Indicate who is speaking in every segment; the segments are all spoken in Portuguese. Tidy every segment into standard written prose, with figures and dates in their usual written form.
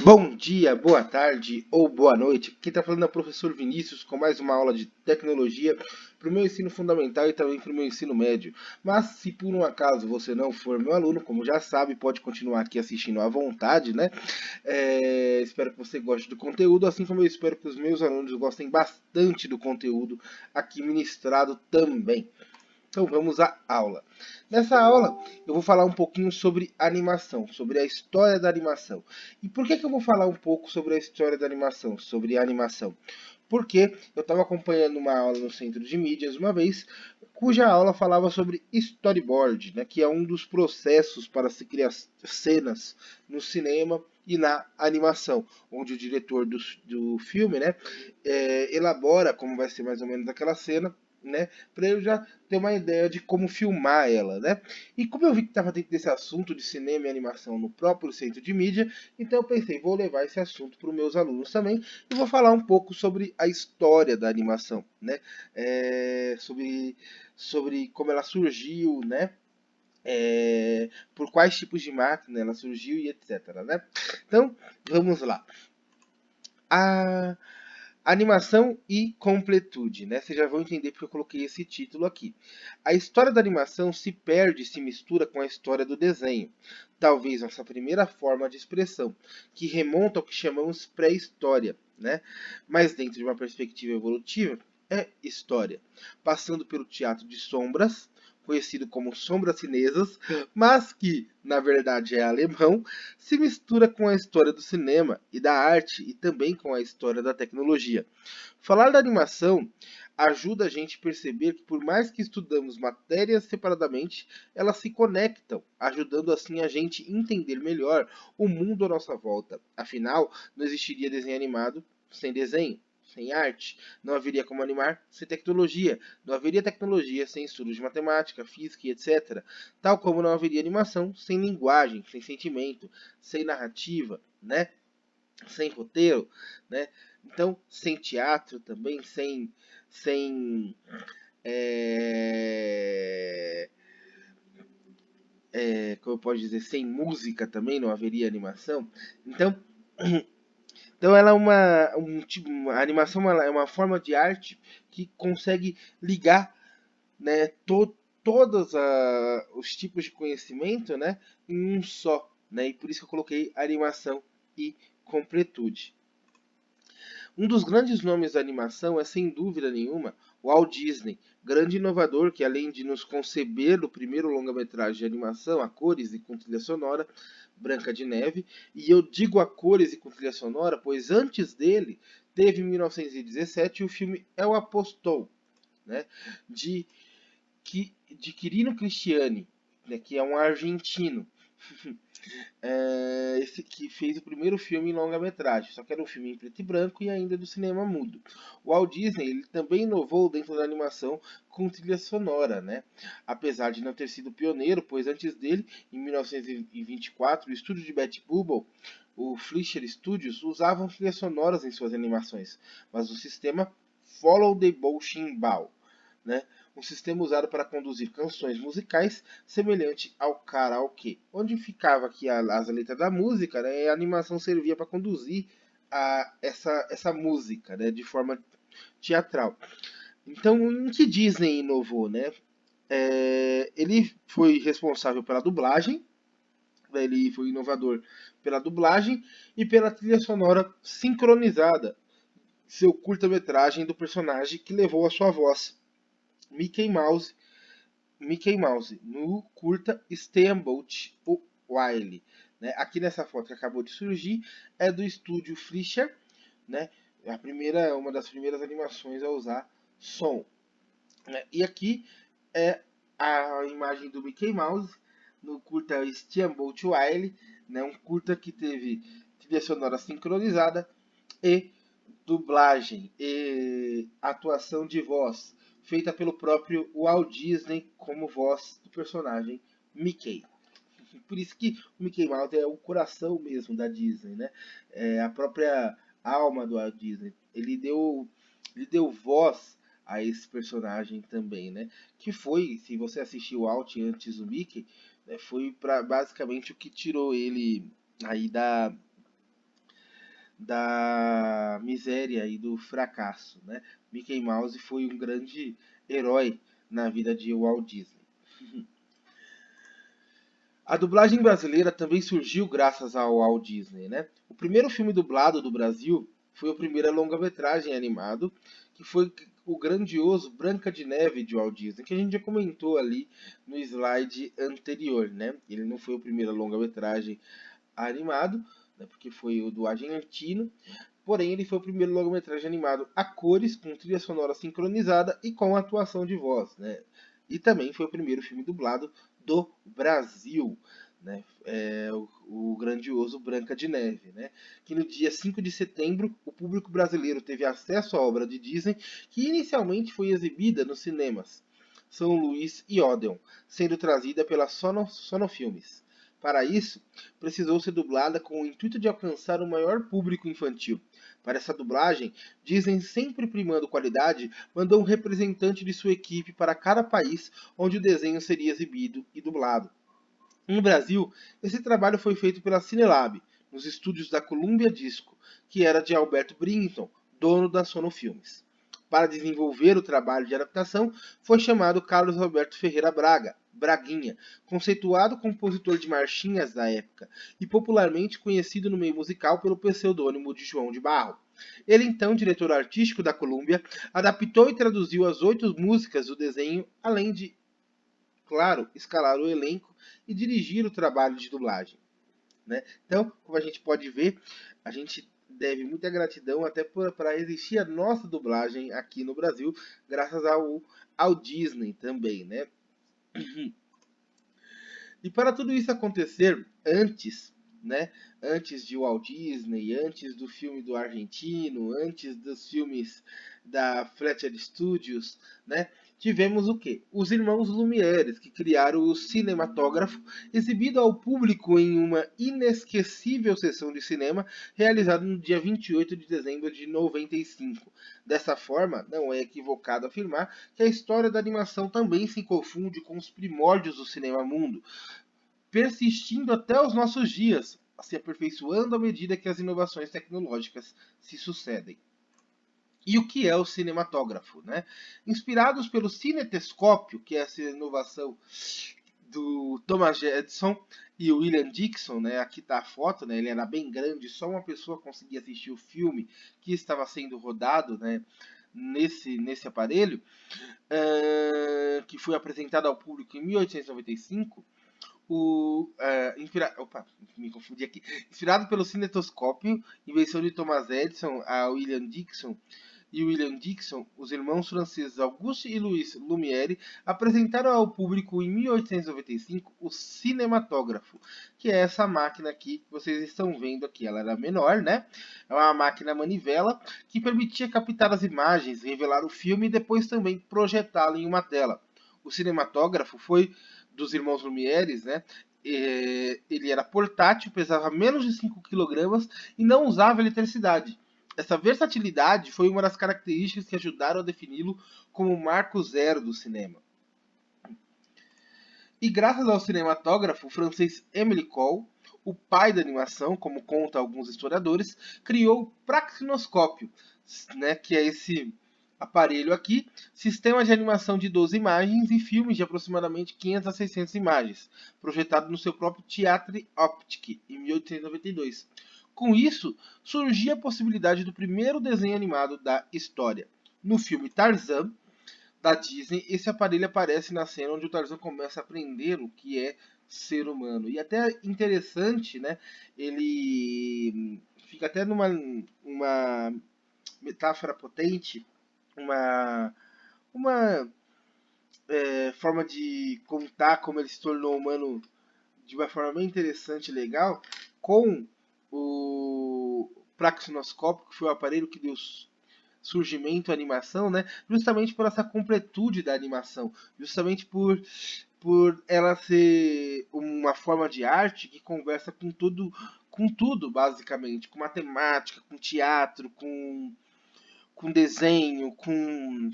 Speaker 1: Bom dia, boa tarde ou boa noite. Quem está falando é o professor Vinícius com mais uma aula de tecnologia para o meu ensino fundamental e também para o meu ensino médio. Mas se por um acaso você não for meu aluno, como já sabe, pode continuar aqui assistindo à vontade, né? Espero que você goste do conteúdo, assim como eu espero que os meus alunos gostem bastante do conteúdo aqui ministrado também. Então vamos à aula. Nessa aula eu vou falar um pouquinho sobre animação, sobre a história da animação. E por que eu vou falar um pouco sobre a história da animação, sobre a animação? Porque eu estava acompanhando uma aula no Centro de Mídias uma vez, cuja aula falava sobre storyboard, né, que é um dos processos para se criar cenas no cinema e na animação, onde o diretor do filme, né, elabora como vai ser mais ou menos aquela cena, né, para eu já ter uma ideia de como filmar ela, né? E como eu vi que estava dentro desse assunto de cinema e animação no próprio centro de mídia, então eu pensei, vou levar esse assunto para os meus alunos também e vou falar um pouco sobre a história da animação, né? Sobre como ela surgiu, né? Por quais tipos de máquina ela surgiu e etc, né? Então, vamos lá. A Animação e completude, né? Vocês já vão entender porque eu coloquei esse título aqui. A história da animação se perde e se mistura com a história do desenho, talvez nossa primeira forma de expressão, que remonta ao que chamamos pré-história, né? Mas dentro de uma perspectiva evolutiva, é história, passando pelo teatro de sombras, conhecido como sombras chinesas, mas que, na verdade, é alemão, se mistura com a história do cinema e da arte e também com a história da tecnologia. Falar da animação ajuda a gente a perceber que, por mais que estudamos matérias separadamente, elas se conectam, ajudando assim a gente entender melhor o mundo à nossa volta. Afinal, não existiria desenho animado sem desenho. Sem arte, não haveria como animar sem tecnologia, não haveria tecnologia sem estudos de matemática, física e etc. Tal como não haveria animação sem linguagem, sem sentimento, sem narrativa, né? Sem roteiro, né? Então, sem teatro também, sem é, como eu posso dizer, sem música também não haveria animação. Então, então ela é a animação ela é uma forma de arte que consegue ligar, né, todos os tipos de conhecimento, né, em um só, né, e por isso que eu coloquei animação e completude. Um dos grandes nomes da animação é, sem dúvida nenhuma, Walt Disney, grande inovador que, além de nos conceber o primeiro longa-metragem de animação a cores e com trilha sonora, Branca de Neve, e eu digo a cores e com trilha sonora, pois antes dele teve em 1917 o filme El Apostol, né, de, de Quirino Cristiani, né, que é um argentino, esse que fez o primeiro filme em longa-metragem, só que era um filme em preto e branco e ainda do cinema mudo. O Walt Disney ele também inovou dentro da animação com trilha sonora, né? Apesar de não ter sido pioneiro, pois antes dele, em 1924, o estúdio de Betty Bubble, o Fleischer Studios, usavam trilhas sonoras em suas animações, mas o sistema Follow the Bolshin Ball, né? Um sistema usado para conduzir canções musicais semelhante ao karaokê, onde ficava aqui as letras da música, né, e a animação servia para conduzir essa música, né, de forma teatral. Então, em que Disney inovou, né? Ele foi responsável pela dublagem, né, ele foi inovador pela dublagem e pela trilha sonora sincronizada, seu curta-metragem do personagem que levou a sua voz, Mickey Mouse, no curta Steamboat Willie. Né? Aqui nessa foto que acabou de surgir é do estúdio Fleischer, né? Uma das primeiras animações a usar som. Né? E aqui é a imagem do Mickey Mouse no curta Steamboat Willie, né? Um curta que teve trilha sonora sincronizada e dublagem e atuação de voz feita pelo próprio Walt Disney como voz do personagem Mickey. Por isso que o Mickey Mouse é o coração mesmo da Disney, né? É a própria alma do Walt Disney. Ele deu voz a esse personagem também, né? Que foi, se você assistiu o Walt antes do Mickey, né, foi basicamente o que tirou ele aí da miséria e do fracasso, né? Mickey Mouse foi um grande herói na vida de Walt Disney. A dublagem brasileira também surgiu graças ao Walt Disney, né? O primeiro filme dublado do Brasil foi o primeiro longa-metragem animado, que foi o grandioso Branca de Neve de Walt Disney, que a gente já comentou ali no slide anterior, né? Ele não foi o primeiro longa-metragem animado, né? Porque foi o do argentino, porém ele foi o primeiro longa-metragem animado a cores, com trilha sonora sincronizada e com atuação de voz, né? E também foi o primeiro filme dublado do Brasil, né? O grandioso Branca de Neve, né? Que no dia 5 de setembro o público brasileiro teve acesso à obra de Disney, que inicialmente foi exibida nos cinemas São Luís e Odeon, sendo trazida pela Sonofilmes. Para isso, precisou ser dublada com o intuito de alcançar o maior público infantil. Para essa dublagem, Disney, sempre primando qualidade, mandou um representante de sua equipe para cada país onde o desenho seria exibido e dublado. No Brasil, esse trabalho foi feito pela Cinelab, nos estúdios da Columbia Disco, que era de Alberto Brington, dono da Sonofilmes. Para desenvolver o trabalho de adaptação, foi chamado Carlos Roberto Ferreira Braga, Braguinha, conceituado compositor de marchinhas da época e popularmente conhecido no meio musical pelo pseudônimo de João de Barro. Ele, então diretor artístico da Columbia, adaptou e traduziu as 8 músicas do desenho, além de, claro, escalar o elenco e dirigir o trabalho de dublagem, né? Então, como a gente pode ver, a gente deve muita gratidão até para existir a nossa dublagem aqui no Brasil, graças ao Disney também, né? E para tudo isso acontecer antes, né? Antes de Walt Disney, antes do filme do argentino, antes dos filmes da Fletcher Studios, né? Tivemos o quê? Os irmãos Lumieres, que criaram o cinematógrafo, exibido ao público em uma inesquecível sessão de cinema, realizada no dia 28 de dezembro de 95. Dessa forma, não é equivocado afirmar que a história da animação também se confunde com os primórdios do cinema mundo, persistindo até os nossos dias, se aperfeiçoando à medida que as inovações tecnológicas se sucedem. E o que é o cinematógrafo, né? Inspirados pelo cinetescópio, que é essa inovação do Thomas Edison e o William Dixon, né? Aqui está a foto, né? Ele era bem grande, só uma pessoa conseguia assistir o filme que estava sendo rodado, né? Nesse aparelho, que foi apresentado ao público em 1895. Me confundi aqui. Inspirado pelo cinetoscópio, invenção de Thomas Edison a William Dixon e William Dixon, os irmãos franceses Auguste e Louis Lumière apresentaram ao público em 1895 o cinematógrafo, que é essa máquina aqui que vocês estão vendo aqui. Ela era menor, né? É uma máquina manivela que permitia captar as imagens, revelar o filme e depois também projetá-lo em uma tela. O cinematógrafo foi dos irmãos Lumieres, né? Ele era portátil, pesava menos de 5 kg e não usava eletricidade. Essa versatilidade foi uma das características que ajudaram a defini-lo como o marco zero do cinema. E graças ao cinematógrafo francês Émile Coll, o pai da animação, como conta alguns historiadores, criou o praxinoscópio, né, que é esse aparelho aqui, sistema de animação de 12 imagens e filmes de aproximadamente 500 a 600 imagens, projetado no seu próprio Theatre Optique, em 1892. Com isso, surgia a possibilidade do primeiro desenho animado da história. No filme Tarzan, da Disney, esse aparelho aparece na cena onde o Tarzan começa a aprender o que é ser humano. E até interessante, né? Ele fica até numa uma metáfora potente, uma forma de contar como ele se tornou humano de uma forma bem interessante e legal, com o praxinoscópio, que foi o aparelho que deu surgimento à animação, né? Justamente por essa completude da animação, justamente por ela ser uma forma de arte que conversa com tudo basicamente, com matemática, com teatro, com desenho, com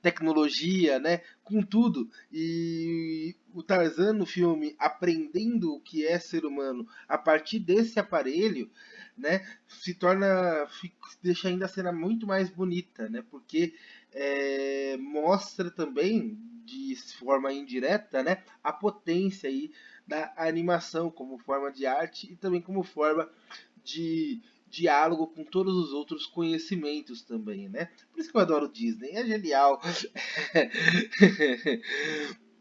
Speaker 1: tecnologia, né? Com tudo. E o Tarzan no filme aprendendo o que é ser humano a partir desse aparelho, né? Se torna, deixa ainda a cena muito mais bonita, né? Porque mostra também de forma indireta, né? A potência aí da animação como forma de arte e também como forma de diálogo com todos os outros conhecimentos também, né? Por isso que eu adoro Disney, é genial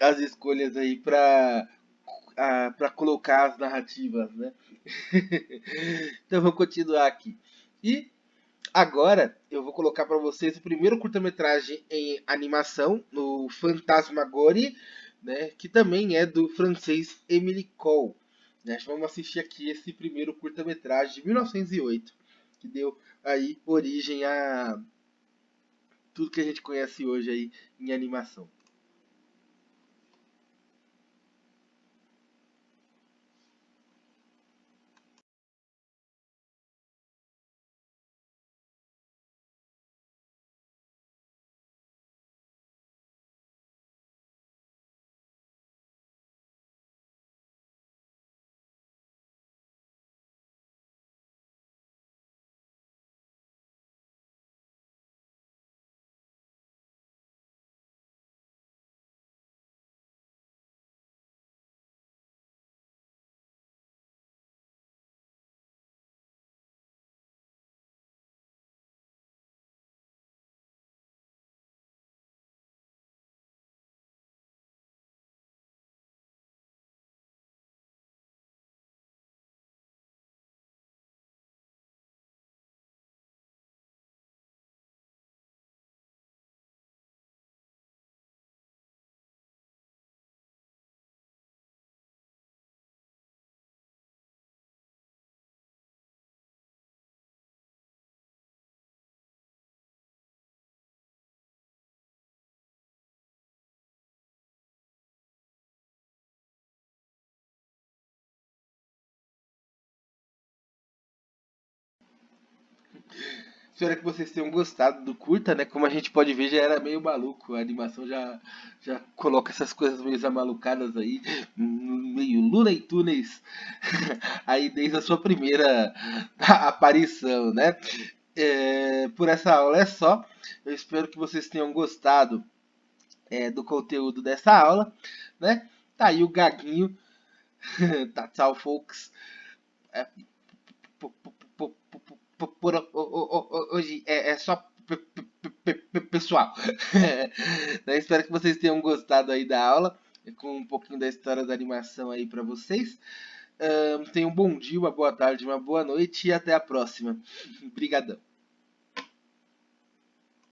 Speaker 1: as escolhas aí para colocar as narrativas, né? Então vamos continuar aqui. E agora eu vou colocar para vocês o primeiro curta-metragem em animação, no Fantasmagorie, né, que também é do francês Émile Cohl. Né? Vamos assistir aqui esse primeiro curta-metragem de 1908, que deu aí origem a tudo que a gente conhece hoje aí em animação. Espero que vocês tenham gostado do curta, né? Como a gente pode ver, já era meio maluco. A animação já coloca essas coisas meio amalucadas aí, meio Looney Tunes, aí desde a sua primeira aparição, né? Por essa aula é só. Eu espero que vocês tenham gostado do conteúdo dessa aula, né? Tá aí o Gaguinho. Tá, tchau, folks. É, hoje é só pessoal. Espero que vocês tenham gostado aí da aula, com um pouquinho da história da animação aí para vocês. Tenham um bom dia, uma boa tarde, uma boa noite e até a próxima. Obrigadão.